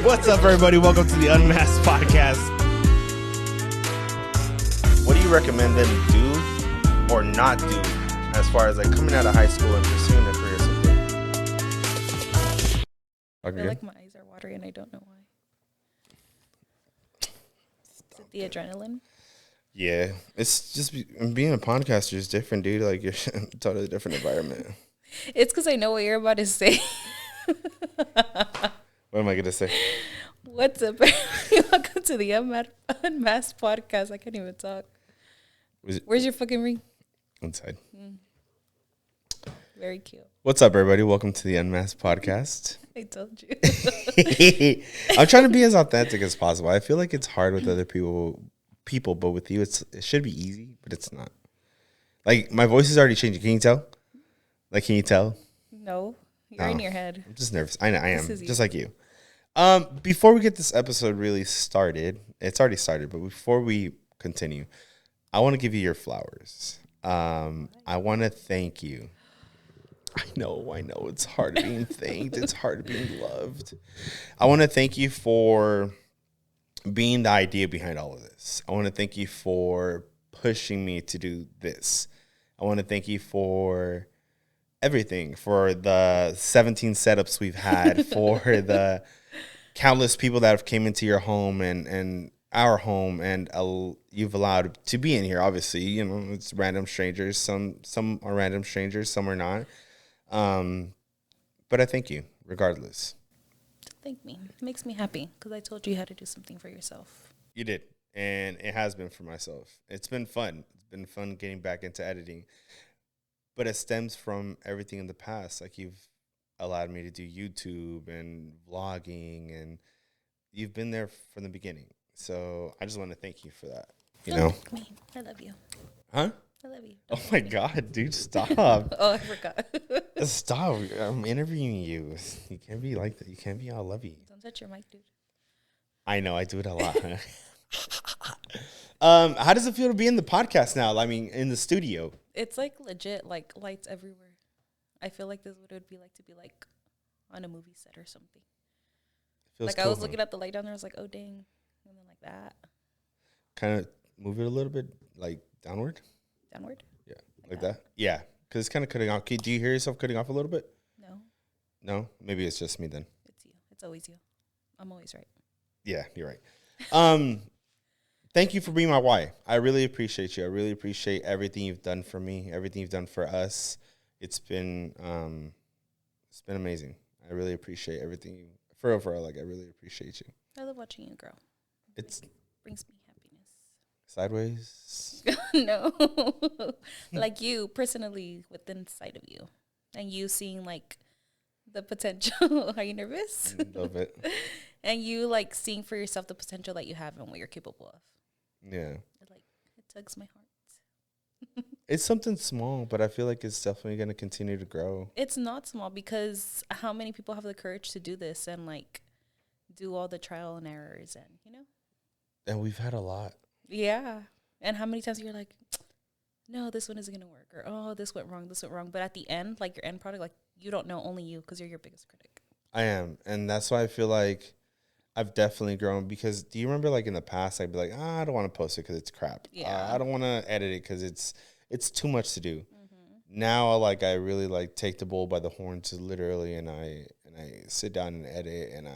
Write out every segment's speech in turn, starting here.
What's up, everybody? Welcome to the Unmasked Podcast. What do you recommend them do or not do as far as like coming out of high school and pursuing a career someday? I feel like my eyes are watery and I don't know why. Is it the adrenaline? Yeah, it's just being a podcaster is different, dude. Like, you're in a totally different environment. It's because I know what you're about to say. What am I going to say? What's up? Welcome to the Unmasked Podcast. I can't even talk. Where's your fucking ring? Inside. Very cute. What's up, everybody? Welcome to the Unmasked Podcast. I told you. I'm trying to be as authentic as possible. I feel like it's hard with other people, but with you, it should be easy, but it's not. Like, my voice is already changing. Can you tell? Like, can you tell? No, you're in your head. I'm just nervous. I am, just like you. Before we get this episode really started, it's already started, but before we continue, I want to give you your flowers. I want to thank you. I know. It's hard being thanked. It's hard being loved. I want to thank you for being the idea behind all of this. I want to thank you for pushing me to do this. I want to thank you for everything, for the 17 setups we've had, for the countless people that have came into your home and our home, and you've allowed to be in here. Obviously, you know, it's random strangers. Some are random strangers, some are not. But I thank you regardless. Thank me. It makes me happy because I told you how to do something for yourself. You did, and it has been for myself. It's been fun. It's been fun getting back into editing, but it stems from everything in the past. Like, you've allowed me to do YouTube and vlogging, and you've been there from the beginning. So I just want to thank you for that. You know, thank me. I love you. Huh? I love you. Oh my God, dude, stop. Oh, I forgot. Stop. I'm interviewing you. You can't be like that. You can't be all lovey. Don't touch your mic, dude. I know, I do it a lot. How does it feel to be in the podcast now? I mean, in the studio. It's like legit, like lights everywhere. I feel like this is what it would be like to be like on a movie set or something. Like, cool, I was looking at the light down there, I was like, oh dang. And then like that. Kind of move it a little bit, like downward? Downward? Yeah, like that? Yeah, because it's kind of cutting off. Do you hear yourself cutting off a little bit? No. No? Maybe it's just me then. It's you. It's always you. I'm always right. Yeah, you're right. Thank you for being my why. I really appreciate you. I really appreciate everything you've done for me, everything you've done for us. It's been amazing. I really appreciate everything. For real, like, I really appreciate you. I love watching you grow. It brings me happiness. Sideways? No. Like, you personally within inside of you. And you seeing like the potential. Are you nervous? A little bit. And you like seeing for yourself the potential that you have and what you're capable of. Yeah. It tugs my heart. It's something small, but I feel like it's definitely going to continue to grow. It's not small because how many people have the courage to do this and like do all the trial and errors and, you know? And we've had a lot. Yeah. And how many times you're like, no, this one isn't going to work, or, oh, this went wrong. But at the end, like, your end product, like, you don't know, only you, because you're your biggest critic. I am. And that's why I feel like I've definitely grown, because do you remember, like, in the past, I'd be like, I don't want to post it because it's crap. Yeah. I don't want to edit it because it's too much to do. Mm-hmm. Now, like, I really, like, take the bull by the horns, literally, and I sit down and edit, and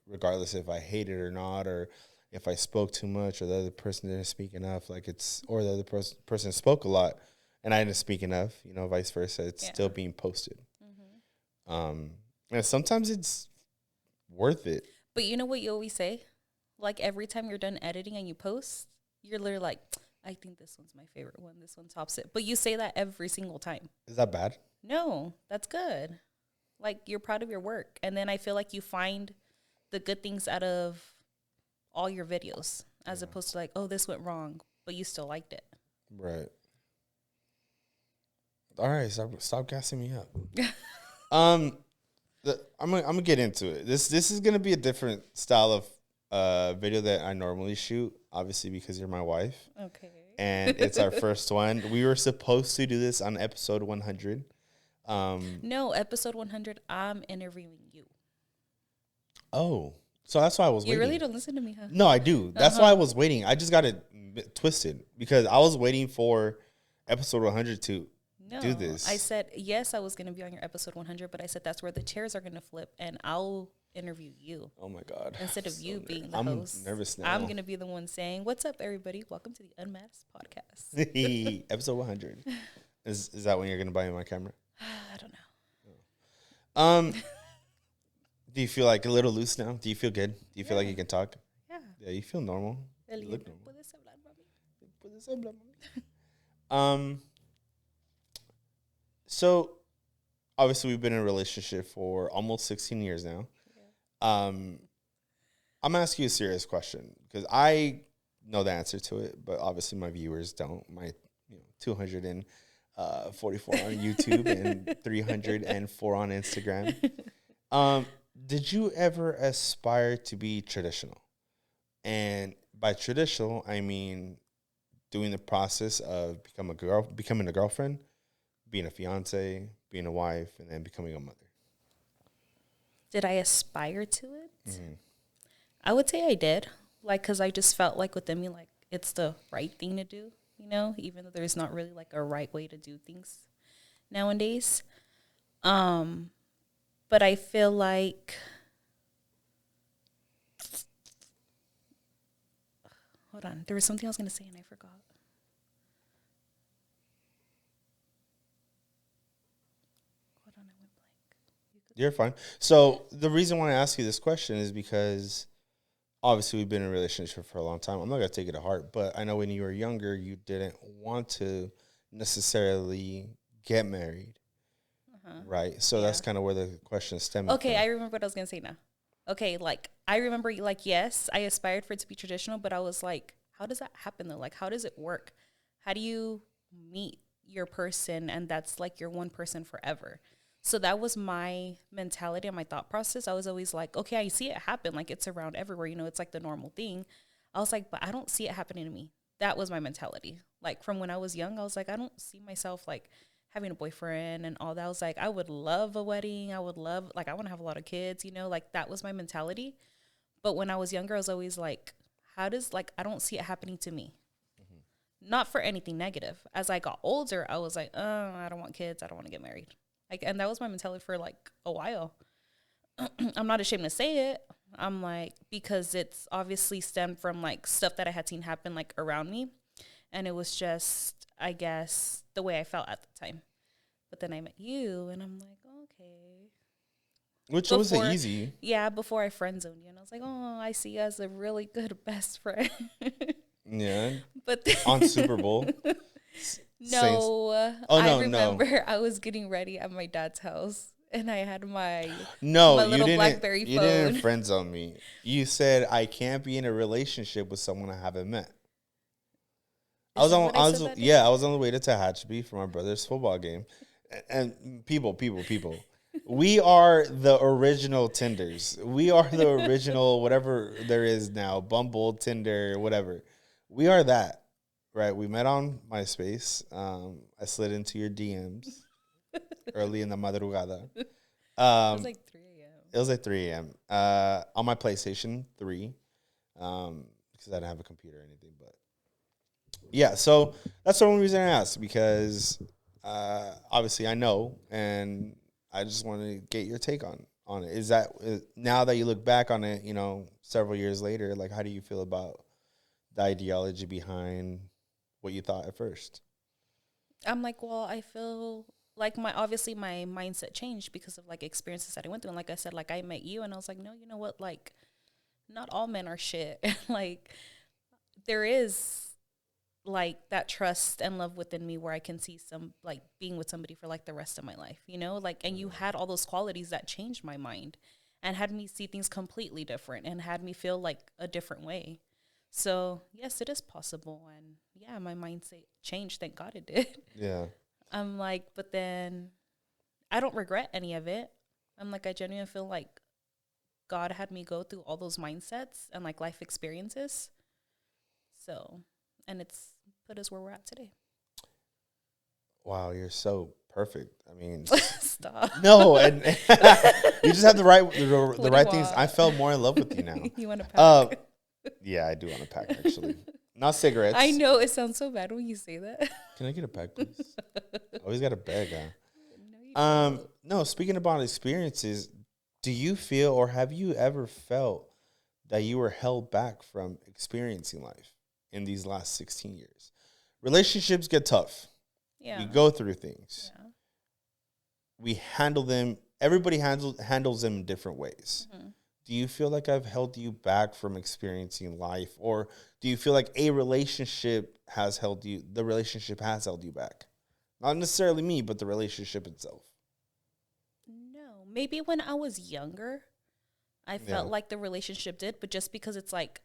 regardless if I hate it or not, or if I spoke too much, or the other person didn't speak enough, or the other person spoke a lot and I didn't speak enough, you know, vice versa, it's still being posted. Mm-hmm. And sometimes it's worth it. But you know what you always say? Like, every time you're done editing and you post, you're literally like, I think this one's my favorite one. This one tops it. But you say that every single time. Is that bad? No, that's good. Like, you're proud of your work. And then I feel like you find the good things out of all your videos, as opposed to like, oh, this went wrong, but you still liked it. Right. All right, stop gassing me up. I'm gonna get into it. This is gonna be a different style of video that I normally shoot, obviously because you're my wife. Okay. And it's our first one. We were supposed to do this on episode 100. No, episode 100. I'm interviewing you. Oh, So that's why I was waiting. You really don't listen to me, huh? No, I do. That's why I was waiting. I just got it twisted because I was waiting for episode 100 to do this. I said, yes, I was going to be on your episode 100, but I said that's where the chairs are going to flip and I'll interview you. Oh, my God. Instead of you being the host. I'm nervous now. I'm going to be the one saying, what's up, everybody? Welcome to the Unmasked Podcast. Episode 100. Is that when you're going to buy me my camera? I don't know. Do you feel like a little loose now? Do you feel good? Do you feel like you can talk? Yeah. Yeah, you feel normal. You look normal. So obviously we've been in a relationship for almost 16 years now. Yeah. I'm gonna ask you a serious question because I know the answer to it, but obviously my viewers don't. My 244 on YouTube and 304 on Instagram. Did you ever aspire to be traditional? And by traditional, I mean doing the process of becoming a girlfriend, being a fiance, being a wife, and then becoming a mother. Did I aspire to it? Mm-hmm. I would say I did. Like, because I just felt like within me, like, it's the right thing to do, even though there's not really, like, a right way to do things nowadays. But I feel like, hold on, there was something I was going to say and I forgot. Hold on, I went blank. You're fine. So the reason why I ask you this question is because obviously we've been in a relationship for a long time. I'm not going to take it to heart, but I know when you were younger, you didn't want to necessarily get married. Right. So that's kind of where the question stemmed from. Okay, I remember what I was going to say now. Okay, like, I remember, like, yes, I aspired for it to be traditional, but I was like, how does that happen, though? Like, how does it work? How do you meet your person and that's, like, your one person forever? So that was my mentality and my thought process. I was always like, okay, I see it happen. Like, it's around everywhere. It's like the normal thing. I was like, but I don't see it happening to me. That was my mentality. Like, from when I was young, I was like, I don't see myself, like, having a boyfriend and all that. I was like, I would love a wedding. I want to have a lot of kids, like that was my mentality. But when I was younger, I was always like, I don't see it happening to me. Mm-hmm. Not for anything negative. As I got older, I was like, oh, I don't want kids. I don't want to get married. And that was my mentality for like a while. I'm not ashamed to say it. I'm like, because it's obviously stemmed from like stuff that I had seen happen like around me. And it was just, I guess, the way I felt at the time. But then I met you, and I'm like, okay. Which wasn't easy. Yeah, before I friend zoned you. And I was like, oh, I see you as a really good best friend. Yeah. But on Super Bowl. I remember I was getting ready at my dad's house. And I had my little BlackBerry phone. You didn't friend zone me. You said I can't be in a relationship with someone I haven't met. I was on the way to Tehachapi for my brother's football game. And people. We are the original Tinders. We are the original whatever there is now, Bumble, Tinder, whatever. We are that, right? We met on MySpace. I slid into your DMs early in the madrugada. It was like 3 a.m. It was like 3 a.m. On my PlayStation 3 because I didn't have a computer or anything, but yeah, so that's the only reason I asked, because obviously I know, and I just want to get your take on it. Is now that you look back on it, several years later, like, how do you feel about the ideology behind what you thought at first? I'm like, well, I feel like my mindset changed because of like experiences that I went through. And like I said, like I met you and I was like, no, you know what? Like, not all men are shit. Like, there is like that trust and love within me where I can see some like being with somebody for like the rest of my life, like, and you had all those qualities that changed my mind and had me see things completely different and had me feel like a different way. So yes, it is possible. And yeah, my mindset changed. Thank God it did. Yeah. I'm like, but then I don't regret any of it. I'm like, I genuinely feel like God had me go through all those mindsets and like life experiences. So, and it's put us where we're at today. Wow, you're so perfect. I mean, stop. No, and you just have the right things. I fell more in love with you now. You want to pack? Yeah, I do want to pack actually. Not cigarettes. I know it sounds so bad when you say that. Can I get a pack, please? Always got a bag, huh? No. Speaking about experiences, do you feel or have you ever felt that you were held back from experiencing life in these last 16 years? Relationships get tough. Yeah. We go through things. Yeah. We handle them. Everybody handles them in different ways. Mm-hmm. Do you feel like I've held you back from experiencing life, or do you feel like the relationship has held you back? Not necessarily me, but the relationship itself. No, maybe when I was younger, I felt like the relationship did, but just because it's like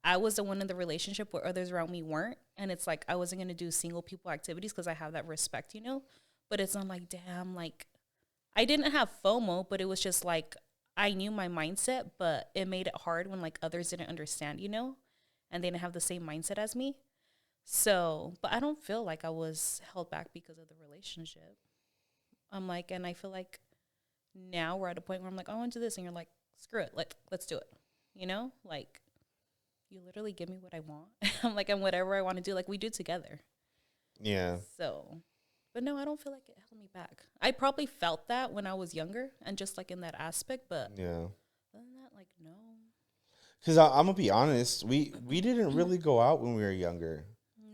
I was the one in the relationship where others around me weren't, and it's like I wasn't going to do single people activities because I have that respect, you know? But it's not like, damn, like I didn't have FOMO, but it was just like I knew my mindset, but it made it hard when like others didn't understand, you know? And they didn't have the same mindset as me. So, but I don't feel like I was held back because of the relationship. I'm like, and I feel like now we're at a point where I'm like, I want to do this. And you're like, screw it. Let's do it. You know, like you literally give me what I want. I'm like, and whatever I want to do, like we do together. Yeah. So, but no, I don't feel like it held me back. I probably felt that when I was younger and just like in that aspect. But yeah, other than that, like, no. Because I'm going to be honest, we didn't really go out when we were younger.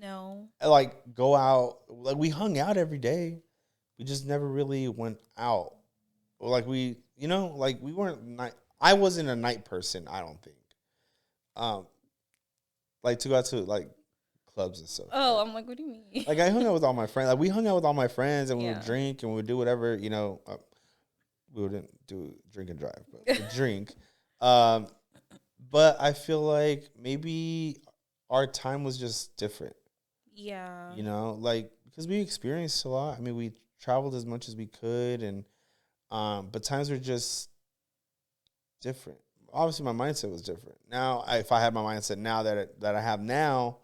No. Like go out, like we hung out every day. We just never really went out. Or like we, you know, like we weren't I wasn't a night person, I don't think. Like to go out to like clubs and stuff. Oh, I'm like, what do you mean? Like I hung out with all my friends. Like we hung out with all my friends and we would drink and we would do whatever, you know. We wouldn't do drink and drive, but we'd drink. But I feel like maybe our time was just different. Yeah. You know, like because we experienced a lot. I mean, we traveled as much as we could, and but times were just different. Obviously, my mindset was different. Now, if I had my mindset now that I have now,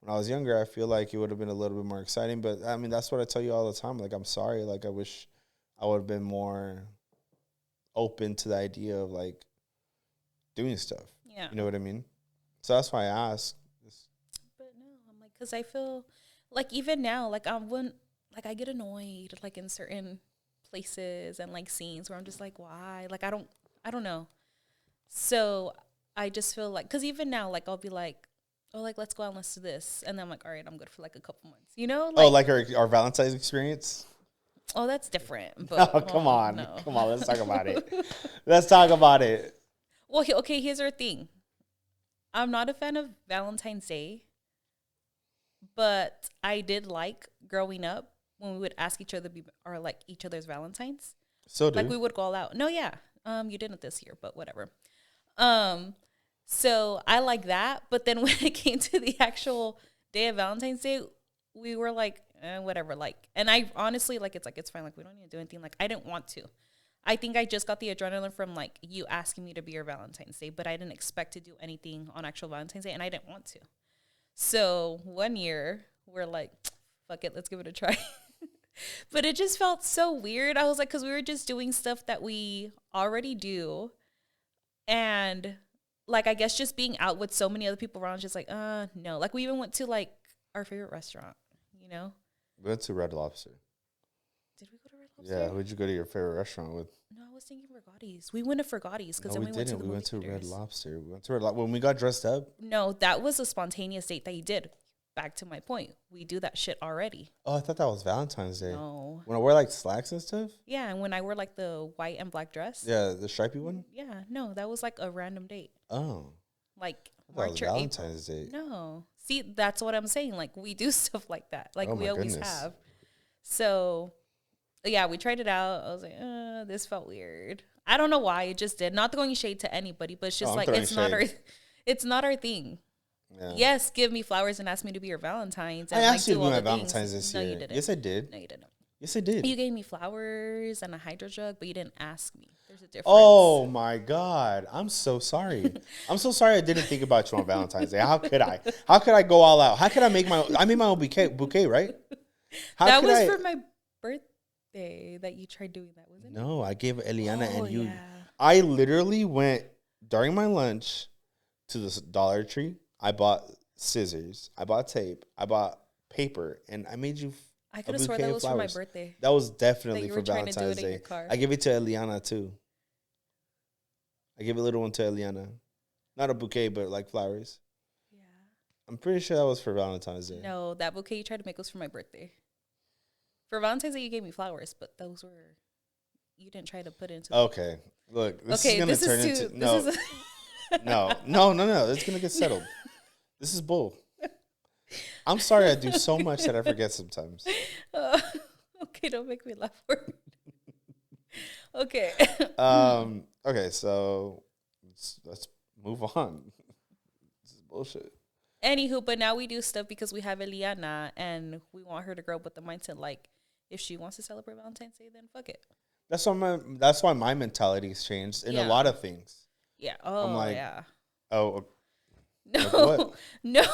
when I was younger, I feel like it would have been a little bit more exciting. But I mean, that's what I tell you all the time. Like, I'm sorry. Like, I wish I would have been more open to the idea of like doing stuff. Yeah. You know what I mean? So that's why I asked. But no, I'm like, because I feel like even now, like I get annoyed like in certain places and like scenes where I'm just like, why? Like I don't know. So I just feel like, because even now, like I'll be like, oh, like let's go out and let's do this, and then I'm like, all right, I'm good for like a couple months, you know? Like, our Valentine's experience. Oh, that's different. But oh, come on, let's talk about it. Let's talk about it. Well, okay, here's our thing. I'm not a fan of Valentine's Day, but I did like growing up when we would ask each other or like each other's Valentines. So like we would go all out. No, yeah. You didn't this year, but whatever. So I like that, but then when it came to the actual day of Valentine's Day, we were like, whatever. Like, and I honestly it's fine. Like we don't need to do anything. Like I didn't want to. I think I just got the adrenaline from like you asking me to be your Valentine's Day, but I didn't expect to do anything on actual Valentine's Day, and I didn't want to. So one year we're like, fuck it, let's give it a try. But it just felt so weird. I was like, because we were just doing stuff that we already do. And like, I guess just being out with so many other people around, just like, no. Like we even went to like our favorite restaurant, you know? We went to Red Lobster. Did we go to Red Lobster? Yeah, who'd you go to your favorite restaurant with? No, I was thinking Fergatti's. We went to Fergatti's because then we went to the movie theaters. Red Lobster. We went to Red Lobster. When we got dressed up? No, that was a spontaneous date that you did. Back to my point. We do that shit already. Oh, I thought that was Valentine's Day. No. When I wear like slacks and stuff? Yeah, and when I wear like the white and black dress. Yeah, the stripy one? Yeah, no, that was like a random date. Oh. Like March or Valentine's Day. No. See, that's what I'm saying. Like we do stuff like that. Like we always have. So yeah, we tried it out. I was like, this felt weird. I don't know why. It just did. Not throwing shade to anybody, but it's just like it's not our thing. Yeah. Yes, give me flowers and ask me to be your Valentine's. And I asked you to be my Valentine's this year. No, you didn't. Yes, I did. No, you didn't. Yes, I did. You gave me flowers and a hydro jug, but you didn't ask me. There's a difference. Oh, my God. I'm so sorry. I'm so sorry I didn't think about you on Valentine's Day. How could I? How could I go all out? How could I make I made my own bouquet, right? That was for my birthday. birthday that you tried doing that, wasn't it? No, I gave Eliana and you. Yeah. I literally went during my lunch to this Dollar Tree. I bought scissors. I bought tape. I bought paper, and I made you. I could have sworn that was for my birthday. That was definitely for Valentine's Day. I gave it to Eliana too. I gave a little one to Eliana, not a bouquet, but like flowers. Yeah, I'm pretty sure that was for Valentine's Day. No, that bouquet you tried to make was for my birthday. For Valentine's Day, you gave me flowers, but those were you didn't try to put into. Okay, look, this is gonna turn into no, no. It's gonna get settled. This is bull. I'm sorry I do so much that I forget sometimes. Okay, don't make me laugh. Okay. Okay, so let's move on. This is bullshit. Anywho, but now we do stuff because we have Eliana and we want her to grow up with the mindset like if she wants to celebrate Valentine's Day, then fuck it. That's why my mentality's changed in a lot of things. Yeah. Oh, I'm like, yeah. Oh. No. Like what? No.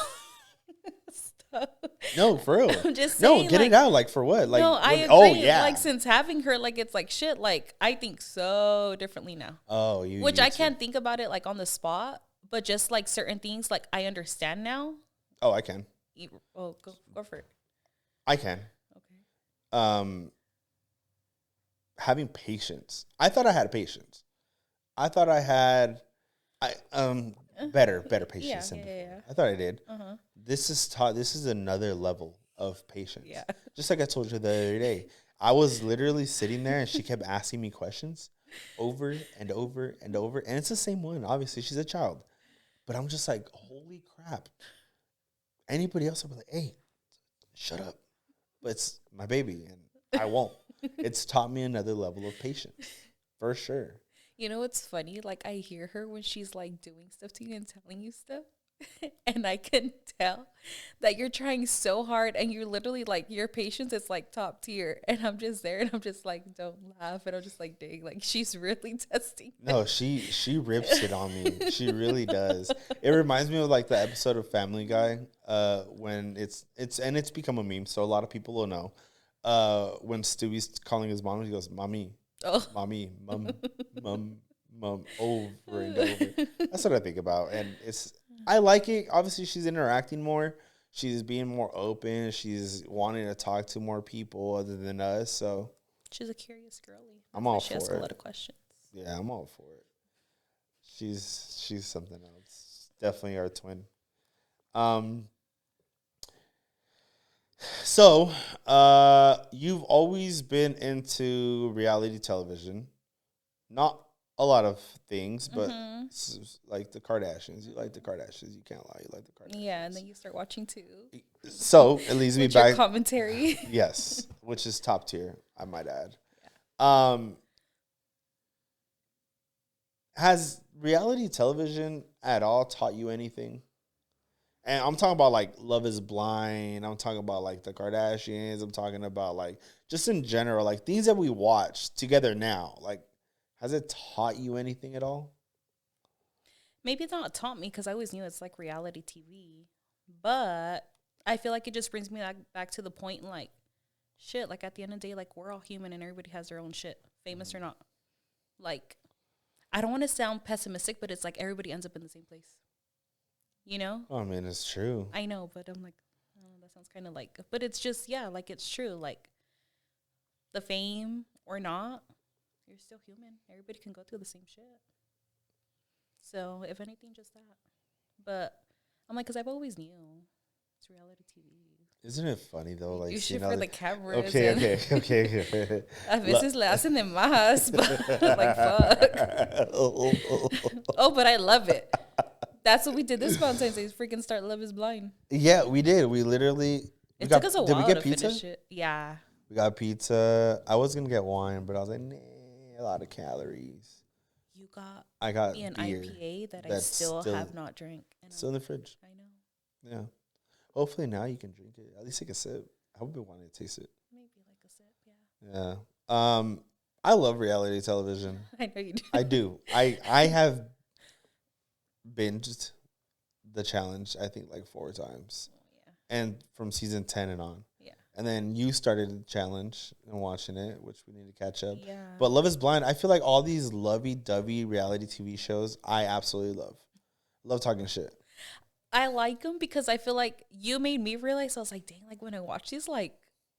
Stop. No, for real. I'm just saying. No, get it out. Like, for what? Like, no, I agree. Oh, yeah. Like, since having her, like, it's like shit. Like, I think so differently now. Oh, Which I can't think about it, like, on the spot. But just, like, certain things, like, I understand now. Oh, I can. Go for it. I can. Okay. Having patience. I thought I had patience. I thought I had... better patience than before. Yeah. I thought I did. Uh-huh. This is another level of patience. Yeah. Just like I told you the other day. I was literally sitting there and she kept asking me questions over and over and over. And it's the same one. Obviously, she's a child. But I'm just like, holy crap. Anybody else would be like, hey, shut up. But it's my baby and I won't. It's taught me another level of patience. For sure. You know what's funny? Like, I hear her when she's, like, doing stuff to you and telling you stuff. And I can tell that you're trying so hard and you're literally, like, your patience is, like, top tier. And I'm just there and I'm just, like, don't laugh. And I'm just, like, dang, like, she's really testing. No, she rips it on me. She really does. It reminds me of, like, the episode of Family Guy when it's become a meme. So a lot of people will know. When Stewie's calling his mom, he goes, Mommy. Oh. Mommy, mom, over and over. That's what I think about. And I like it. Obviously, she's interacting more. She's being more open. She's wanting to talk to more people other than us. So she's a curious girly. I'm all for it. She asks a lot of questions. Yeah, I'm all for it. She's something else. Definitely our twin. So, you've always been into reality television. Not a lot of things, but like the Kardashians. You like the Kardashians. You can't lie. You like the Kardashians. Yeah, and then you start watching too. So, it leads me back. Commentary. Yes, which is top tier, I might add. Yeah. Has reality television at all taught you anything? And I'm talking about, like, Love is Blind. I'm talking about, like, the Kardashians. I'm talking about, like, just in general, like, things that we watch together now. Like, has it taught you anything at all? Maybe it's not taught me because I always knew it's, like, reality TV. But I feel like it just brings me back to the point, like, shit, like, at the end of the day, like, we're all human and everybody has their own shit, famous or not. Like, I don't want to sound pessimistic, but it's like everybody ends up in the same place. You know? Oh, I mean, it's true. I know, but I'm like, oh, that sounds kind of like, but it's just, yeah, like, it's true. Like, the fame or not, you're still human. Everybody can go through the same shit. So, if anything, just that. But I'm like, because I've always knew it's reality TV. Isn't it funny, though? Like, you shoot for the cameras. Okay. A veces le hacen de más, but like, fuck. Oh, but I love it. That's what we did this Valentine's Day. Freaking start Love is Blind. Yeah, we did. We literally. It took us a while to finish it. Yeah. We got pizza. I was gonna get wine, but I was like, nah, a lot of calories. I got an IPA that I still have not drank. Still in the fridge. I know. Yeah. Hopefully now you can drink it. At least take a sip. I hope you wanted to taste it. Maybe like a sip. Yeah. Yeah. I love reality television. I know you do. I do. I have binged The Challenge, I think, like 4 times. Oh, yeah. And from season 10 and on. Yeah. And then you started the challenge and watching it, which we need to catch up. Yeah. But Love is Blind, I feel like all these lovey-dovey reality TV shows, I absolutely love. Love talking shit. I like them because I feel like you made me realize, I was like, dang, like when I watch these, like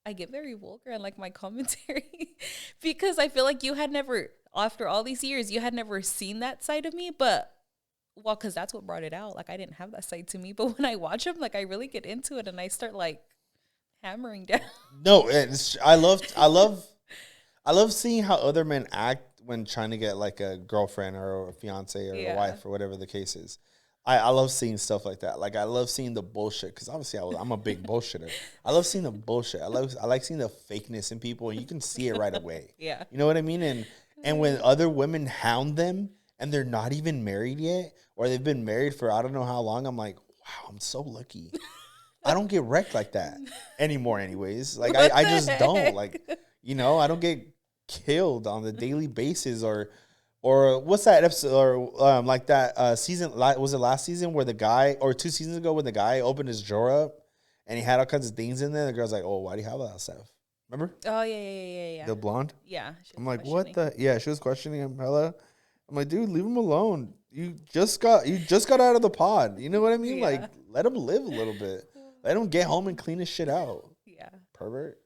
I get very vulgar and like my commentary because I feel like you had never, after all these years, you had never seen that side of me. But well, because that's what brought it out. Like I didn't have that side to me. But when I watch them, like I really get into it and I start like hammering down. No, I love seeing how other men act when trying to get like a girlfriend or a fiance or a wife or whatever the case is. I love seeing stuff like that. Like I love seeing the bullshit because obviously I'm a big bullshitter. I love seeing the bullshit. I like seeing the fakeness in people, and you can see it right away. Yeah, you know what I mean. And when other women hound them and they're not even married yet, or they've been married for I don't know how long, I'm like, wow, I'm so lucky. I don't get wrecked like that anymore. Anyways, like I just don't like, I don't get killed on the daily basis or what's that episode or like that season? Was it last season where the guy, or 2 seasons ago when the guy opened his drawer up and he had all kinds of things in there? The girl's like, "Oh, why do you have all that stuff?" Remember? Oh yeah. The blonde. Yeah. I'm like, what the? Yeah, she was questioning him. Hella. I'm like, dude, leave him alone. You just got out of the pod. You know what I mean? Yeah. Like, let him live a little bit. Let him get home and clean his shit out. Yeah. Pervert.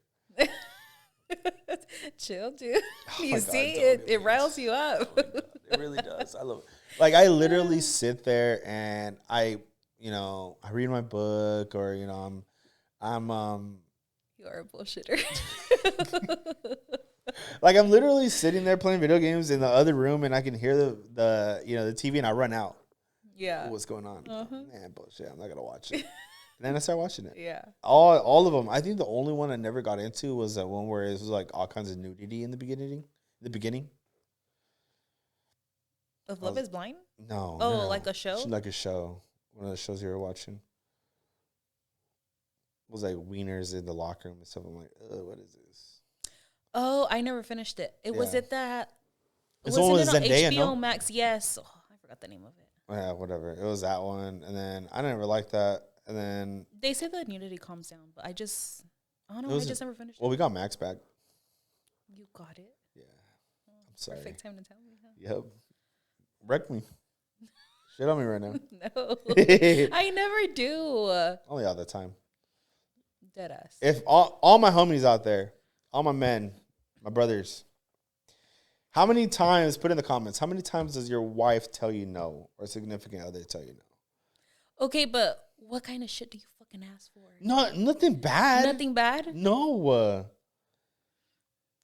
Chill, dude. Oh you see, it riles you up. Oh it really does. I love it. Like I literally sit there and I read my book, or I'm you are a bullshitter. Like I'm literally sitting there playing video games in the other room, and I can hear the TV, and I run out. Yeah. What's going on? Man, bullshit. I'm not gonna watch it. And then I started watching it. Yeah. All of them. I think the only one I never got into was that one where it was like all kinds of nudity in the beginning. Of Love is Blind? No. Oh, no. like a show? Like a show. One of the shows you were watching. It was like wieners in the locker room and stuff. I'm like, what is this? Oh, I never finished it. Was it that? Wasn't it on Zendaya, HBO Max? Yes. Oh, I forgot the name of it. Yeah, whatever. It was that one. And then I never liked that. And then they say the nudity calms down, but I just never finished it. Well, we got Max back. You got it? Yeah. I'm sorry. Perfect time to tell me, huh? Yep. Wreck me. Shit on me right now. No. I never do. Only all the time. Deadass. If all my homies out there, all my men, my brothers, how many times, put in the comments, how many times does your wife tell you no, or significant other tell you no? Okay, but what kind of shit do you fucking ask for? No, nothing bad. Nothing bad? No.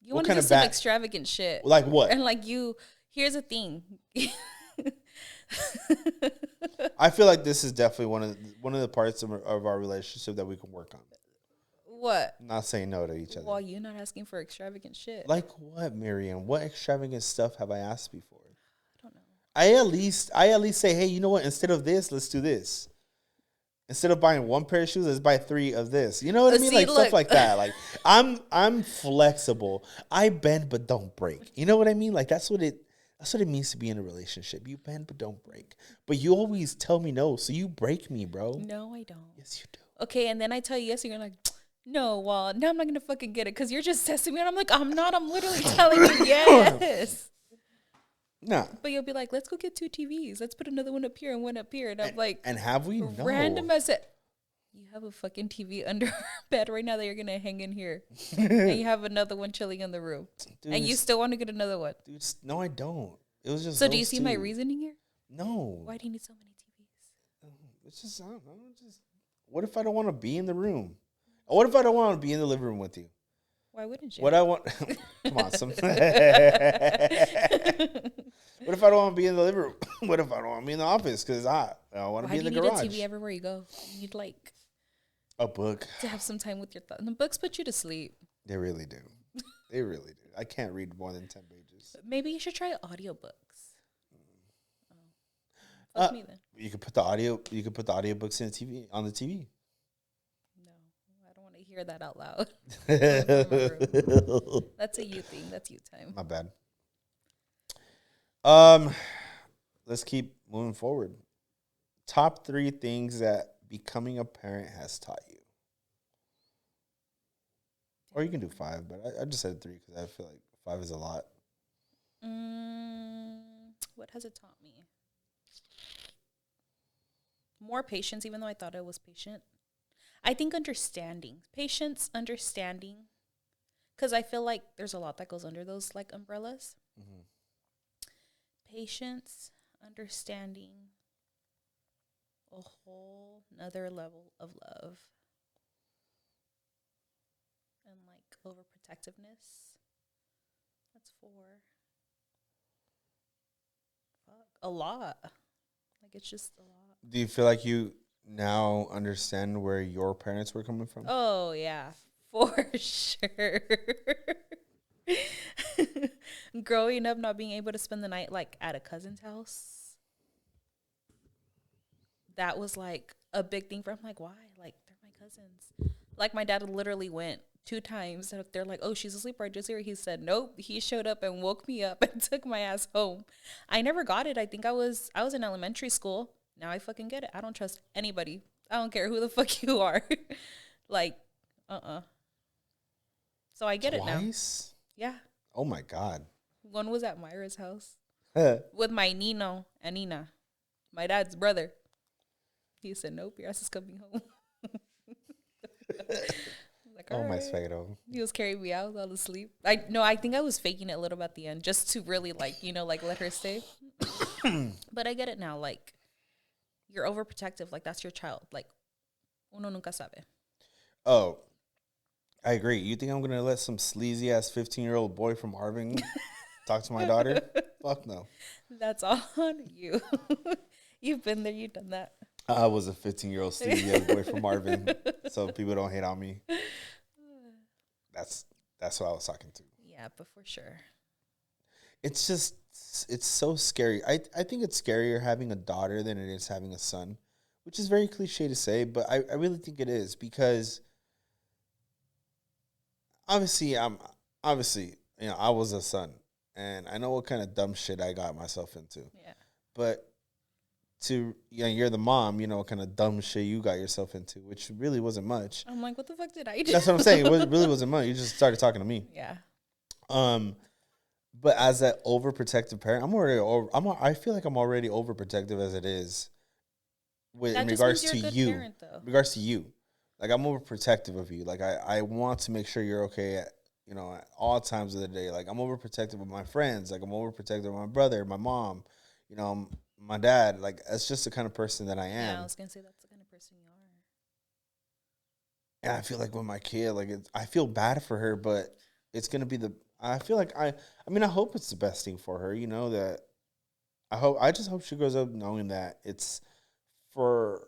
You want to do some extravagant shit. Like what? And like here's the thing. I feel like this is definitely one of the parts of our relationship that we can work on. What? Not saying no to each other. Well, you're not asking for extravagant shit. Like what, Miriam? What extravagant stuff have I asked before? I don't know. I at least say, hey, you know what? Instead of this, let's do this. Instead of buying one pair of shoes, let's buy 3 of this. You know what I mean? Like stuff like that. Like I'm flexible. I bend but don't break. You know what I mean? Like that's what it means to be in a relationship. You bend but don't break. But you always tell me no, so you break me, bro. No, I don't. Yes, you do. Okay, and then I tell you yes, and you're like, no, well, now I'm not gonna fucking get it because you're just testing me, and I'm like, I'm not. I'm literally telling you yes. No. But you'll be like, let's go get 2 TVs. Let's put another one up here and one up here. And I'm like, and have we? No. Random as it. You have a fucking TV under our bed right now that you're gonna hang in here, and you have another one chilling in the room, dude, and you still want to get another one. Dude, no, I don't. It was just. So do you see my reasoning here? No. Why do you need so many TVs? It's just I don't know. What if I don't want to be in the room? What if I don't want to be in the living room with you? Why wouldn't you? What I want, come on, what if I don't want to be in the living room? What if I don't want to be in the office? Because I want to be in the garage. Why do you need a TV everywhere you go? You need like a book to have some time with your thoughts. And the books put you to sleep. They really do. They really do. I can't read more than 10 pages. Maybe you should try audiobooks. Fuck me then. You could put the audiobooks in the TV on the TV. Hear that out loud. That's a you thing. That's you time. My bad. Let's keep moving forward. Top 3 things that becoming a parent has taught you. Or you can do 5, but I just said 3 because I feel like 5 is a lot. What has it taught me? More patience, even though I thought I was patient. I think understanding. Patience, understanding. Because I feel like there's a lot that goes under those, like, umbrellas. Mm-hmm. Patience, understanding, a whole nother level of love. And, like, overprotectiveness. That's 4. Fuck. A lot. Like, it's just a lot. Do you feel like you now understand where your parents were coming from? Oh, yeah. For sure. Growing up, not being able to spend the night, like, at a cousin's house. That was, like, a big thing for him. Like, why? Like, they're my cousins. Like, my dad literally went 2 times. And they're like, oh, she's asleep right just here. He said, nope. He showed up and woke me up and took my ass home. I never got it. I think I was in elementary school. Now I fucking get it. I don't trust anybody. I don't care who the fuck you are. Like, So I get Twice? It now. Yeah. Oh, my God. One was at Myra's house with my Nino and Nina, my dad's brother. He said, nope, your ass is coming home. Like, oh, right. My suegro. He was carrying me out. I was asleep. I think I was faking it a little bit at the end just to really, like, like, let her stay. But I get it now. Like, you're overprotective. Like, that's your child. Like, uno nunca sabe. Oh, I agree. You think I'm going to let some sleazy-ass 15-year-old boy from Arvin talk to my daughter? Fuck no. That's all on you. You've been there. You've done that. I was a 15-year-old sleazy-ass boy from Arvin, so people don't hate on me. That's what I was talking to. Yeah, but for sure. It's just, it's so scary. I think it's scarier having a daughter than it is having a son, which is very cliche to say, but I really think it is because obviously, I was a son, and I know what kind of dumb shit I got myself into. Yeah. But you're the mom, you know what kind of dumb shit you got yourself into, which really wasn't much. I'm like, what the fuck did I do? That's what I'm saying. It really wasn't much. You just started talking to me. Yeah. But as an overprotective parent, I feel like I'm already overprotective as it is. In regards to you, parent, regards to you, like I'm overprotective of you. Like I want to make sure you're okay at all times of the day. Like I'm overprotective of my friends. Like I'm overprotective of my brother, my mom, my dad. Like that's just the kind of person that I am. Yeah, I was gonna say that's the kind of person you are. And I feel like with my kid, like I feel bad for her, but it's gonna be I feel like I hope it's the best thing for her. That I just hope she grows up knowing that it's for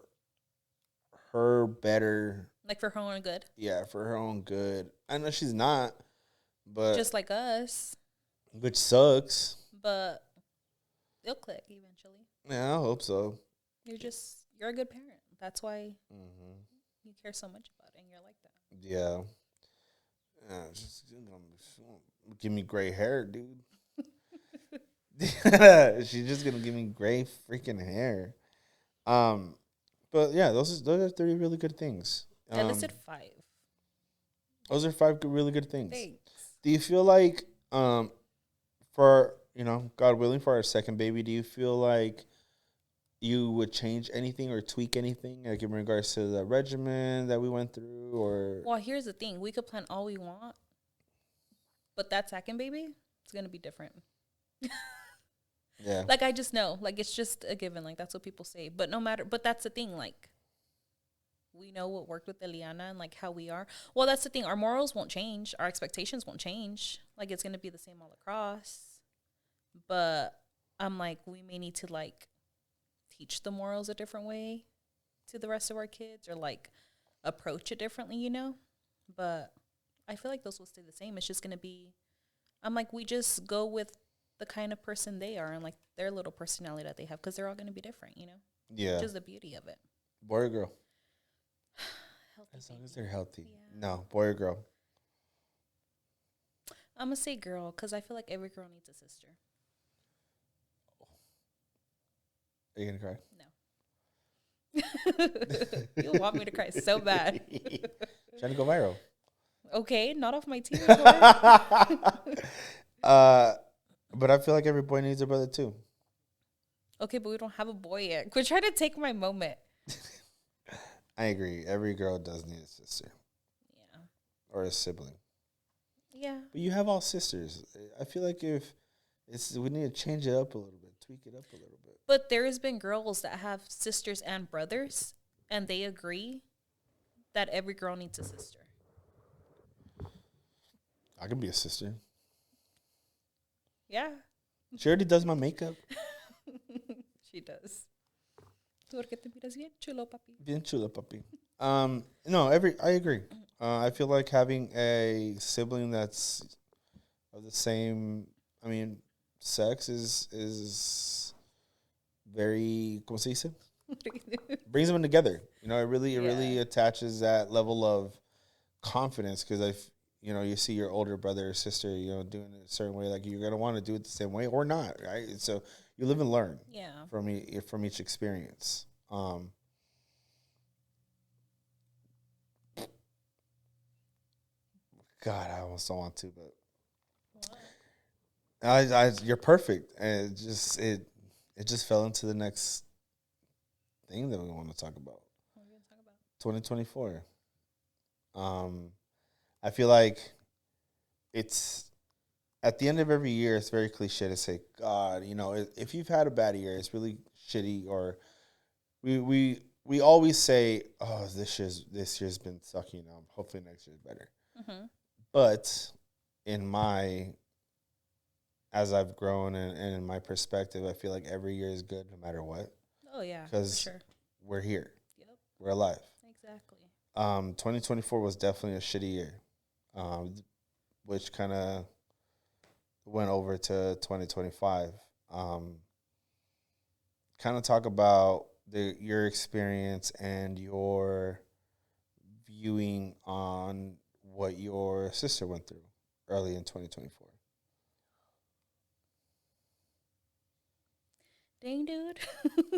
her better. Like for her own good? Yeah, for her own good. I know she's not, but... Just like us. Which sucks. But they'll click eventually. Yeah, I hope so. You're a good parent. That's why you care so much about it and you're like that. Yeah. Just give me gray hair, dude. She's just gonna give me gray freaking hair. But yeah, those are 3 really good things. I listed 5. Those are 5 really good things. Thanks. Do you feel like, for God willing, for our second baby, do you feel like you would change anything or tweak anything, like in regards to the regimen that we went through, or? Well, here's the thing: we could plan all we want, but that second baby, it's gonna be different. Yeah. Like I just know, like it's just a given. Like that's what people say. But but that's the thing. Like we know what worked with Eliana and like how we are. Well, that's the thing. Our morals won't change. Our expectations won't change. Like it's gonna be the same all across. But I'm like, we may need to like teach the morals a different way to the rest of our kids, or like approach it differently, But I feel like those will stay the same. It's just gonna be. I'm like, we just go with the kind of person they are and like their little personality that they have, because they're all going to be different, Yeah. Which is the beauty of it. Boy or girl? As long as they're healthy. Yeah. No, boy or girl? I'm going to say girl, because I feel like every girl needs a sister. Are you going to cry? No. You want me to cry so bad. Trying to go viral. Okay, not off my team. But I feel like every boy needs a brother too. Okay, but we don't have a boy yet. Quit trying to take my moment. I agree. Every girl does need a sister. Yeah. Or a sibling. Yeah. But you have all sisters. I feel like we need to change it up a little bit, tweak it up a little bit. But there has been girls that have sisters and brothers, and they agree that every girl needs a sister. I could be a sister. Yeah. She already does my makeup. She does. Porque te miras bien chulo, papi. Bien chulo, papi. No, I agree. I feel like having a sibling that's of the same, sex is very, ¿cómo se dice? Brings them together. It really attaches that level of confidence because you see your older brother or sister, doing it a certain way, like you're gonna want to do it the same way or not, right? So you live and learn. Yeah. From each experience. God, I almost don't want to, but you're perfect, and it just fell into the next thing that we want to talk about. What are we going to talk about? 2024. I feel like it's at the end of every year. It's very cliche to say, God, if you've had a bad year, it's really shitty, or we always say, oh, this year's been sucking. Hopefully next year's better. Mm-hmm. But as I've grown and in my perspective, I feel like every year is good no matter what. Oh, yeah, because sure. We're here. Yep. We're alive. Exactly. 2024 was definitely a shitty year, which kind of went over to 2025. Kind of talk about your experience and your viewing on what your sister went through early in 2024. Dang, dude.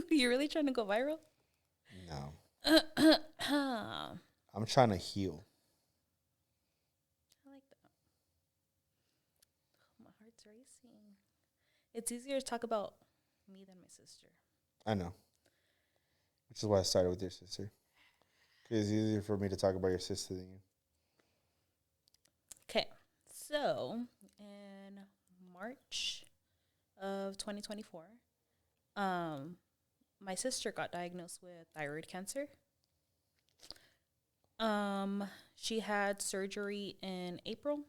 You really trying to go viral? No. I'm trying to heal. I like that. My heart's racing. It's easier to talk about me than my sister. I know. Which is why I started with your sister. Because it's easier for me to talk about your sister than you. Okay. So, in March of 2024, my sister got diagnosed with thyroid cancer. She had surgery in April,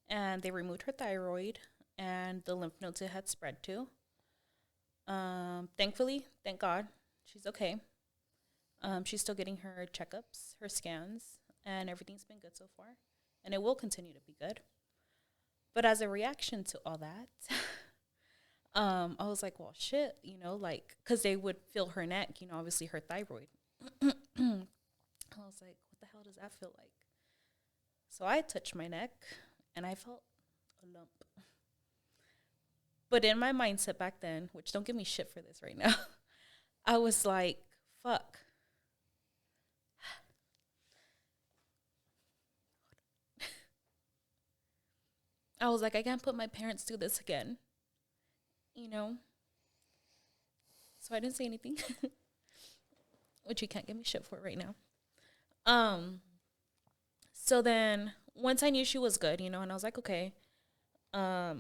and they removed her thyroid and the lymph nodes it had spread to. Thankfully, thank God, she's okay. She's still getting her checkups, her scans, and everything's been good so far, and it will continue to be good. But as a reaction to all that, I was like, well, shit, because they would feel her neck, obviously her thyroid. I was like, what the hell does that feel like? So I touched my neck, and I felt a lump. But in my mindset back then, which don't give me shit for this right now, I was like, fuck. I was like, I can't put my parents through this again. So I didn't say anything, which you can't give me shit for right now. So then once I knew she was good, and I was like, okay, I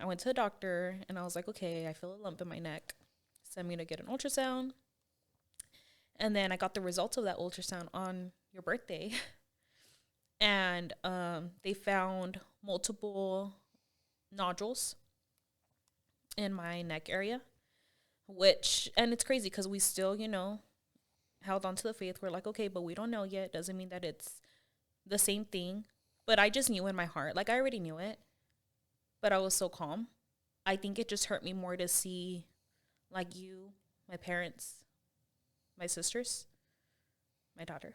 went to the doctor and I was like, okay, I feel a lump in my neck. Send me to get an ultrasound. And then I got the results of that ultrasound on your birthday. And they found multiple nodules in my neck area, and it's crazy because we still, held on to the faith. We're like, okay, but we don't know yet. Doesn't mean that it's the same thing. But I just knew in my heart, like I already knew it, but I was so calm. I think it just hurt me more to see like you, my parents, my sisters, my daughter,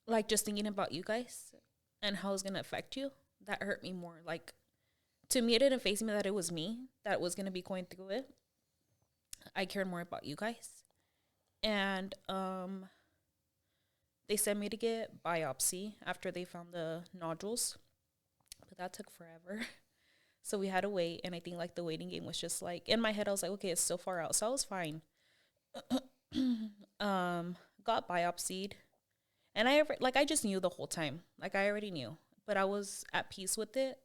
like just thinking about you guys and how it's going to affect you. That hurt me more. Like, to me, it didn't faze me that it was me that was going to be going through it. I cared more about you guys. And They sent me to get biopsy after they found the nodules, but that took forever. So we had to wait, and I think like the waiting game was just like in my head. I was like, okay, it's still far out, so I was fine. Got biopsied, and I just knew the whole time. Like I already knew, but I was at peace with it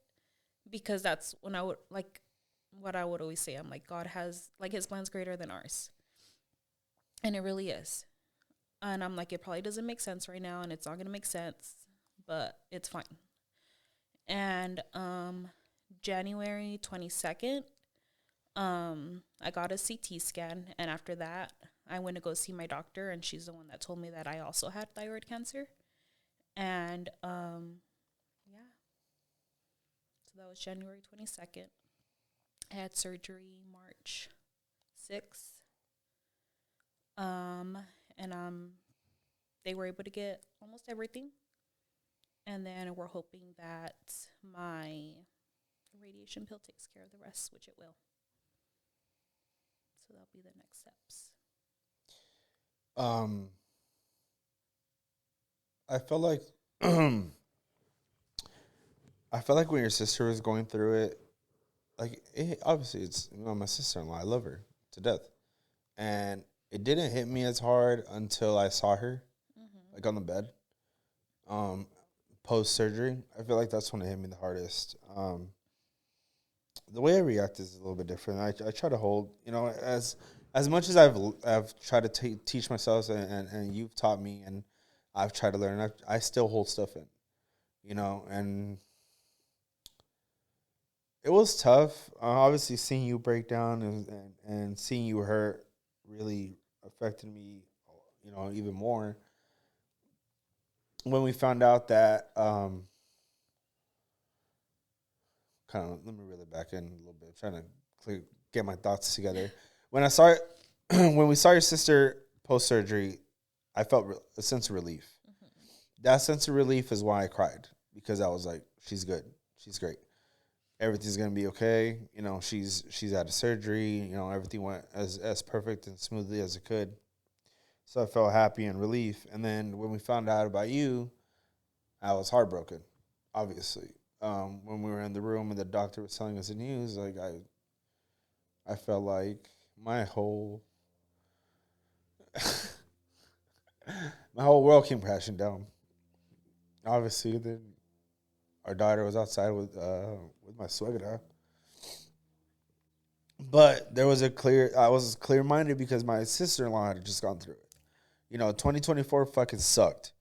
because that's when I would like what I would always say. I'm like, God has like His plan's greater than ours, and it really is. And I'm like, it probably doesn't make sense right now, and it's not gonna make sense, but it's fine. And January 22nd, I got a CT scan, and after that, I went to go see my doctor, and she's the one that told me that I also had thyroid cancer. And yeah, so that was January 22nd. I had surgery March 6th. And they were able to get almost everything. And then we're hoping that my radiation pill takes care of the rest, which it will. So that'll be the next steps. I felt like when your sister was going through it, like obviously it's my sister-in-law. I love her to death, and it didn't hit me as hard until I saw her, like on the bed, post surgery. I feel like that's when it hit me the hardest. The way I react is a little bit different. I try to hold, as much as I've tried to teach myself, and you've taught me, and I've tried to learn. I still hold stuff in, and it was tough. Obviously, seeing you break down and seeing you hurt really affected me, even more. When we found out that, kind of, let me reel it back in a little bit, trying to get my thoughts together. When I saw it, when we saw your sister post surgery, I felt a sense of relief. That sense of relief is why I cried, because I was like, she's good, she's great, everything's gonna be okay. She's out of surgery. Everything went as perfect and smoothly as it could. So I felt happy and relief. And then when we found out about you, I was heartbroken, obviously. When we were in the room and the doctor was telling us the news, like I felt like my whole world came crashing down. Obviously, then our daughter was outside with my suegra. But I was clear minded because my sister-in-law had just gone through it. 2024 fucking sucked,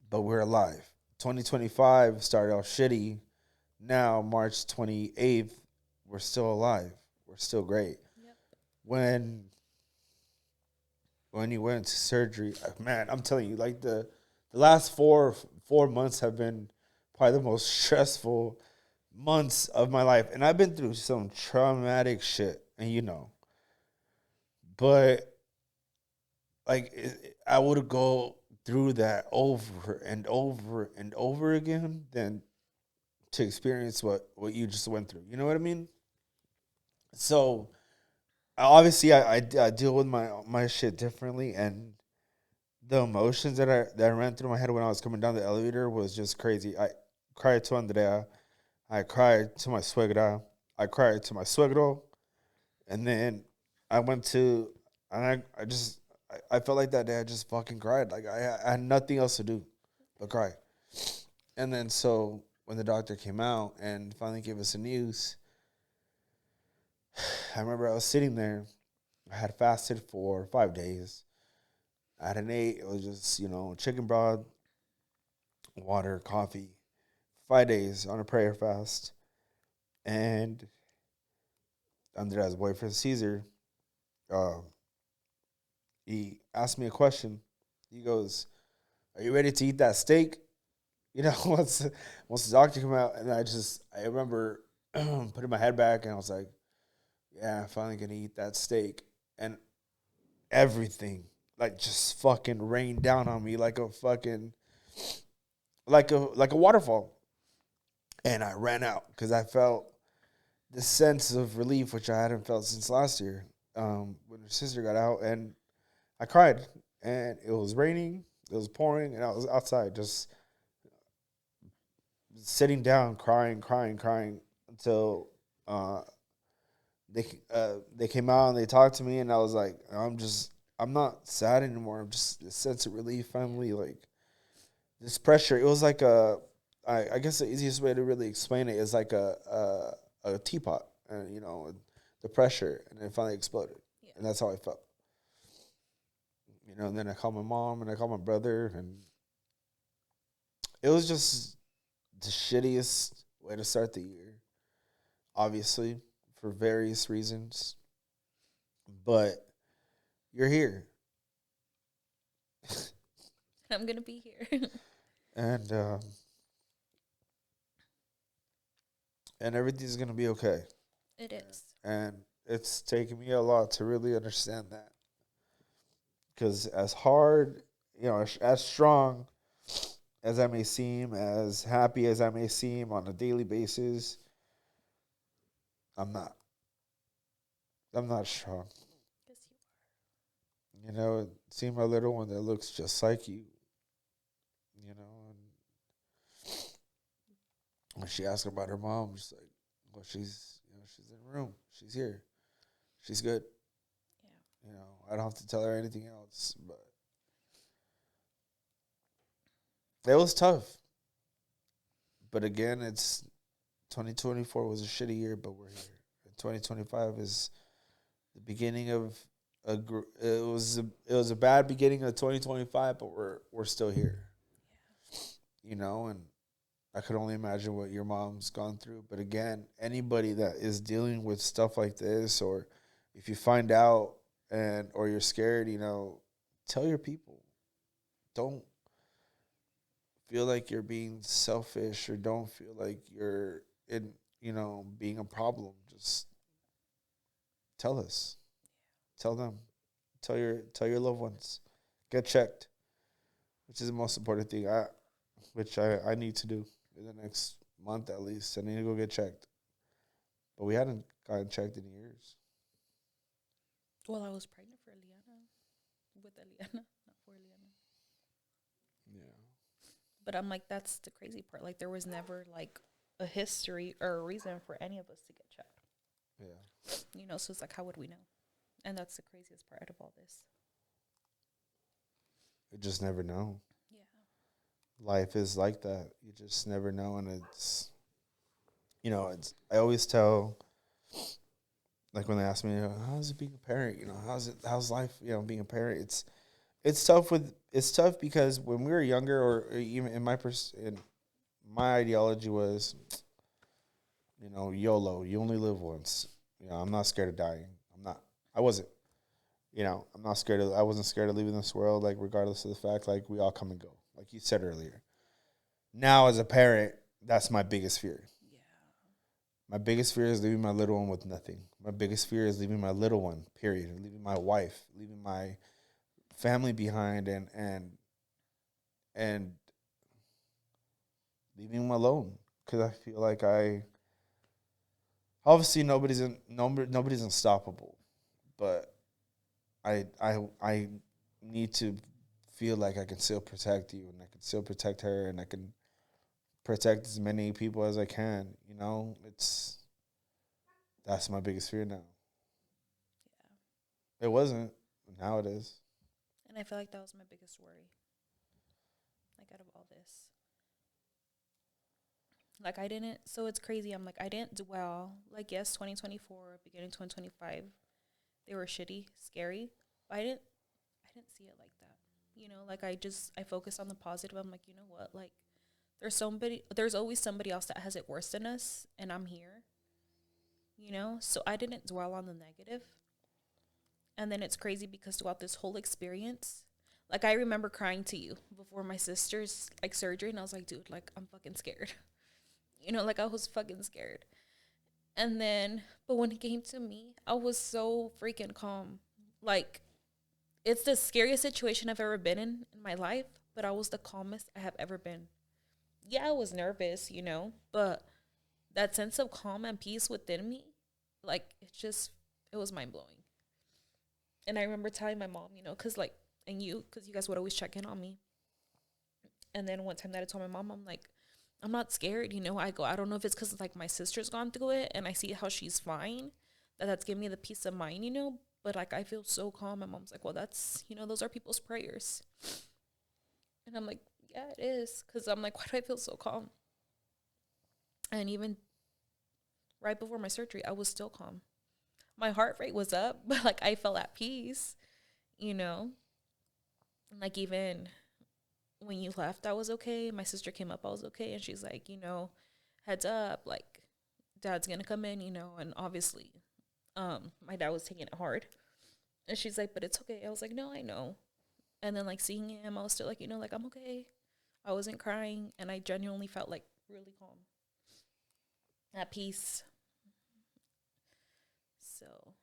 but we're alive. 2025 started off shitty. Now, March 28th, we're still alive. We're still great. Yep. When you went to surgery, man, I'm telling you, like the last four months have been probably the most stressful months of my life. And I've been through some traumatic shit, and but like I would go through that over and over and over again than to experience what you just went through. You know what I mean? So obviously I deal with my shit differently, and the emotions that I ran through my head when I was coming down the elevator was just crazy. I cried to Andrea, I cried to my suegra, I cried to my suegro, and then I went to, and I felt like that day I just fucking cried. Like I had nothing else to do but cry. And then so when the doctor came out and finally gave us the news, I remember I was sitting there. I had fasted for 5 days. I hadn't ate. It was just, chicken broth, water, coffee. 5 days on a prayer fast. And Andrea's boyfriend, Caesar, he asked me a question. He goes, "Are you ready to eat that steak?" Once the doctor came out, and I remember putting my head back, and I was like, "Yeah, I'm finally gonna eat that steak." And everything like just fucking rained down on me like a fucking like a waterfall, and I ran out because I felt the sense of relief which I hadn't felt since last year. When her sister got out, and I cried, and it was raining. It was pouring, and I was outside just sitting down, crying until they came out and they talked to me, and I was like, I'm not sad anymore. I'm just a sense of relief finally. Like this pressure, it was like I guess the easiest way to really explain it is like a teapot, and the pressure, and it finally exploded, and that's how I felt. And then I called my mom and I called my brother, and it was just the shittiest way to start the year, obviously, for various reasons. But you're here. I'm going to be here. and everything's going to be okay. It is. And it's taken me a lot to really understand that. Because as hard, as strong as I may seem, as happy as I may seem on a daily basis, I'm not. I'm not strong. Yes, you are. See my little one that looks just like you. And when she asked about her mom, she's like, well, she's in the room. She's here. She's good. Yeah. I don't have to tell her anything else, but it was tough. But again, it's 2024 was a shitty year, but we're here. 2025 is the beginning of it was a bad beginning of 2025, but we're still here. Yeah. And I could only imagine what your mom's gone through. But again, anybody that is dealing with stuff like this, or if you find out or you're scared, tell your people. Don't feel like you're being selfish, or don't feel like you're being a problem. Just tell us. Tell them. Tell your loved ones. Get checked, which is the most important thing. I need to do in the next month at least. I need to go get checked. But we hadn't gotten checked in years. Well, I was pregnant for Eliana. With Eliana, not for Eliana. Yeah. But I'm like, that's the crazy part. Like, there was never, like, a history or a reason for any of us to get checked. Yeah. So it's like, how would we know? And that's the craziest part of all this. You just never know. Yeah. Life is like that. You just never know. And I always tell, like when they ask me, how's it being a parent? How's life, being a parent? It's tough because when we were younger, or even in my ideology was, YOLO, you only live once. I'm not scared of dying. I wasn't. I'm not scared I wasn't scared of leaving this world, like, regardless of the fact, like, we all come and go, like you said earlier. Now, as a parent, that's my biggest fear. Yeah. My biggest fear is leaving my little one with nothing. My biggest fear is leaving my little one, period. Leaving my wife, leaving my family behind, and leaving them alone. Because I feel like obviously nobody's unstoppable, but I need to feel like I can still protect you, and I can still protect her, and I can protect as many people as I can. That's my biggest fear now. Yeah. It wasn't. Now it is. And I feel like that was my biggest worry. Like, out of all this. Like, so it's crazy. I'm like, I didn't dwell. Like, yes, 2024, beginning 2025, they were shitty, scary. But I didn't see it like that. Like, I focused on the positive. I'm like, you know what? Like, there's always somebody else that has it worse than us, and I'm here. So I didn't dwell on the negative. And then it's crazy because throughout this whole experience, like, I remember crying to you before my sister's, like, surgery, and I was like, dude, like, I'm fucking scared. Like, I was fucking scared. And then, but when it came to me, I was so freaking calm. Like, it's the scariest situation I've ever been in my life, but I was the calmest I have ever been. Yeah, I was nervous, but that sense of calm and peace within me, like, it was mind-blowing. And I remember telling my mom, because you guys would always check in on me. And then one time that I told my mom, I'm like, I'm not scared. I don't know if it's because like my sister's gone through it and I see how she's fine. That's giving me the peace of mind, But like I feel so calm. My mom's like, well, that's, those are people's prayers. And I'm like, yeah, it is. Because I'm like, why do I feel so calm? And even right before my surgery, I was still calm. My heart rate was up, but like I felt at peace, And like even when you left, I was okay. My sister came up, I was okay. And she's like, heads up, like dad's going to come in, and obviously my dad was taking it hard. And she's like, but it's okay. I was like, no, I know. And then like seeing him, I was still like, like I'm okay. I wasn't crying. And I genuinely felt like really calm, at peace. So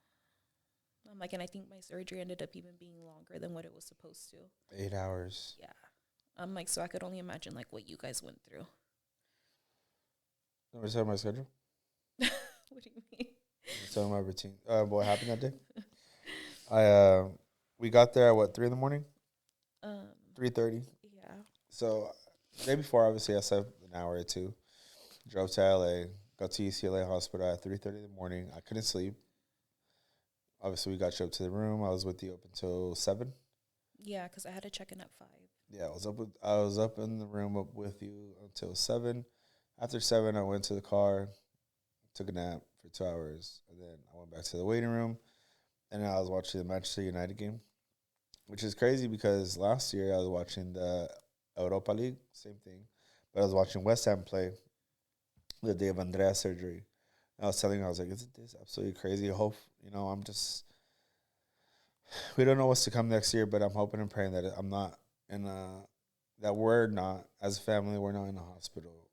I'm like, and I think my surgery ended up even being longer than what it was supposed to. 8 hours. Yeah. I'm like, so I could only imagine like what you guys went through. Never said my schedule. What do you mean? Tell my routine. What happened that day? We got there at 3 a.m. 3:30. Yeah. So the day before, obviously, I slept an hour or two. Drove to LA. Got to UCLA hospital at 3:30 in the morning. I couldn't sleep. Obviously, we got you up to the room. I was with you up until 7. Yeah, because I had to check in at 5. Yeah, I was up in the room up with you until 7. After 7, I went to the car, took a nap for 2 hours, and then I went back to the waiting room, and I was watching the Manchester United game, which is crazy because last year I was watching the Europa League, same thing, but I was watching West Ham play the day of Andrea's surgery. And I was telling her, I was like, isn't this absolutely crazy? I hope, we don't know what's to come next year, but I'm hoping and praying that I'm not that we're not, as a family, we're not in the hospital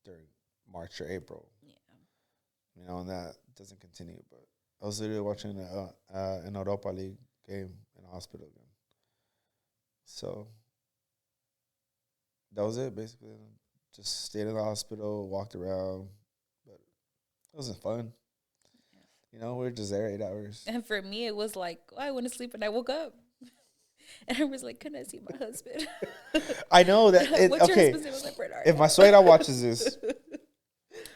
during March or April. Yeah. And that doesn't continue. But I was literally watching an Europa League game in a hospital again. So that was it, basically. Just stayed in the hospital, walked around, but it wasn't fun. Yeah. We were just there 8 hours. And for me, it was like, I went to sleep and I woke up. And I was like, can I see my husband? I know that. What's okay. Your husband's name? I was like, Bernard. If my suegra watches this,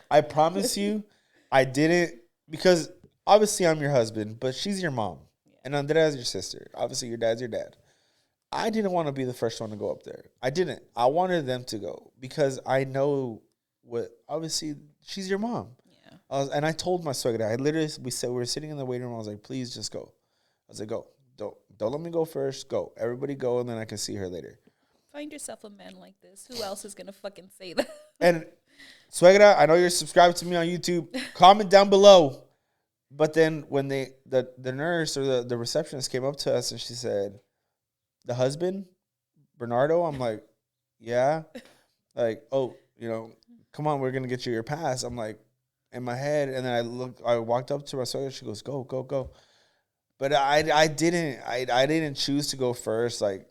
I promise you, I didn't, because obviously I'm your husband, but she's your mom. Yeah. And Andrea's your sister. Obviously your dad's your dad. I didn't want to be the first one to go up there. I didn't. I wanted them to go because I know obviously she's your mom. Yeah. And I told my suegra, we were sitting in the waiting room. I was like, please just go. I was like, go. Don't let me go first. Go. Everybody go, and then I can see her later. Find yourself a man like this. Who else is going to fucking say that? And suegra, I know you're subscribed to me on YouTube. Comment down below. But then when the nurse or the receptionist came up to us and she said, the husband, Bernardo, I'm like, yeah. Like, oh, come on, we're going to get you your pass. I'm like, in my head. And then I walked up to my suegra. She goes, go, go, go. But I didn't choose to go first. Like,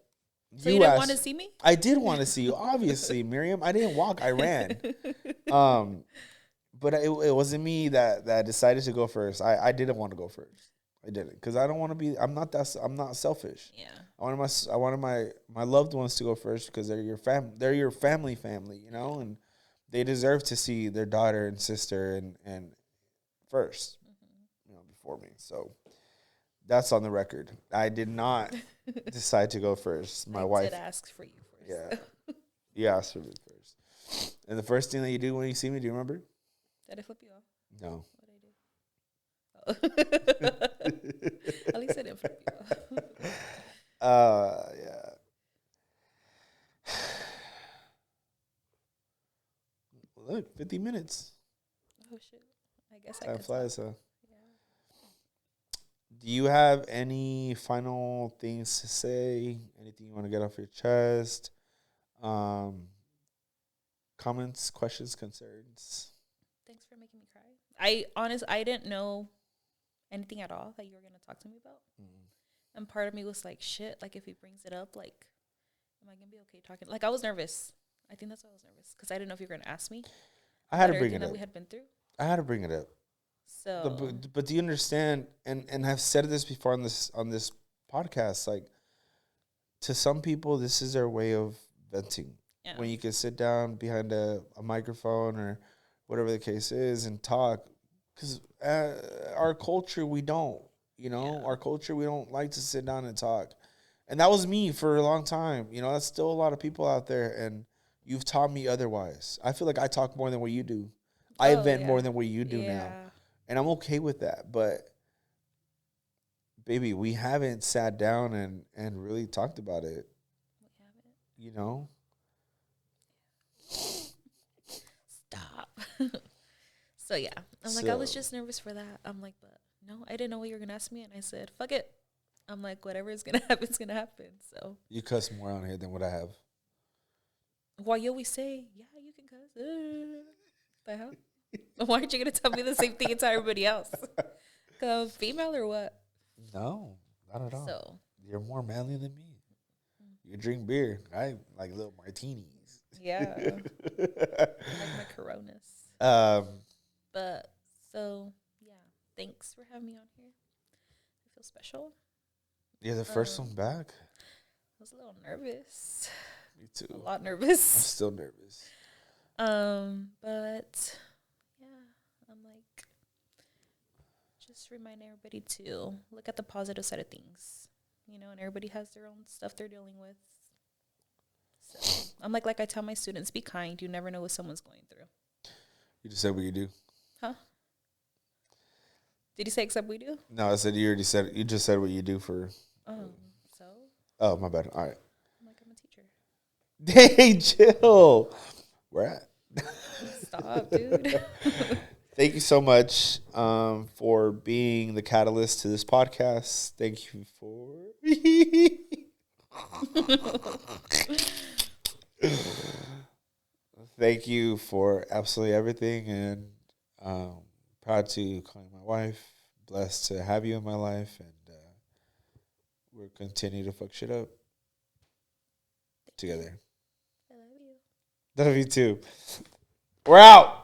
so you didn't want to see me? I did want to see you, obviously, Miriam. I didn't walk, I ran. But it wasn't me that decided to go first. I didn't want to go first. I didn't, because I don't want to be. I'm not selfish. Yeah. I wanted my loved ones to go first because they're your They're your family, and they deserve to see their daughter and sister and first, before me. So. That's on the record. I did not decide to go first. My wife did ask for you first. Yeah. You asked for me first. And the first thing that you do when you see me, do you remember? Did I flip you off? No. What did I do? Oh. At least I didn't flip you off. Yeah. Look, 50 minutes. Oh, shit. I guess I Time could flies, huh? Do you have any final things to say? Anything you want to get off your chest? Comments, questions, concerns? Thanks for making me cry. I didn't know anything at all that you were going to talk to me about. Mm-hmm. And part of me was like, shit, like if he brings it up, like, am I going to be okay talking? Like, I was nervous. I think that's why I was nervous, because I didn't know if you were going to ask me. I had to bring it up. That we had been through. I had to bring it up. So, but do you understand? And I've said this before on this podcast. Like, to some people, this is their way of venting. when you can sit down behind a microphone or whatever the case is and talk. Because our culture, we don't. Our culture, we don't like to sit down and talk. And that was me for a long time. That's still a lot of people out there. And you've taught me otherwise. I feel like I talk more than what you do. I vent more than what you do now. And I'm okay with that. But, baby, we haven't sat down and really talked about it. We haven't. Stop. So, yeah. I'm like, I was just nervous for that. I'm like, but no, I didn't know what you were going to ask me. And I said, fuck it. I'm like, whatever is going to happen, it's going to happen. So. You cuss more on here than what I have. Why you always say, yeah, you can cuss. The hell? Why aren't you going to tell me the same thing as everybody else? Female or what? No, not at all. So. You're more manly than me. You drink beer. I like little martinis. Yeah. Like my Coronas. But, so, yeah. Thanks for having me on here. I feel special. You're the first one back. I was a little nervous. Me too. A lot nervous. I'm still nervous. But yeah, I'm like, just remind everybody to look at the positive side of things, and everybody has their own stuff they're dealing with. So I'm like I tell my students, be kind. You never know what someone's going through. You just said what you do. Huh? Did you say except we do? No, I said you already said. You just said what you do for. So. Oh, my bad. All right. I'm like, I'm a teacher. Hey, chill. Where at? Stop, dude. Thank you so much for being the catalyst to this podcast. Thank you for. Thank you for absolutely everything, and proud to call you my wife. Blessed to have you in my life, and we'll continue to fuck shit up together. I love you. Love you too. We're out.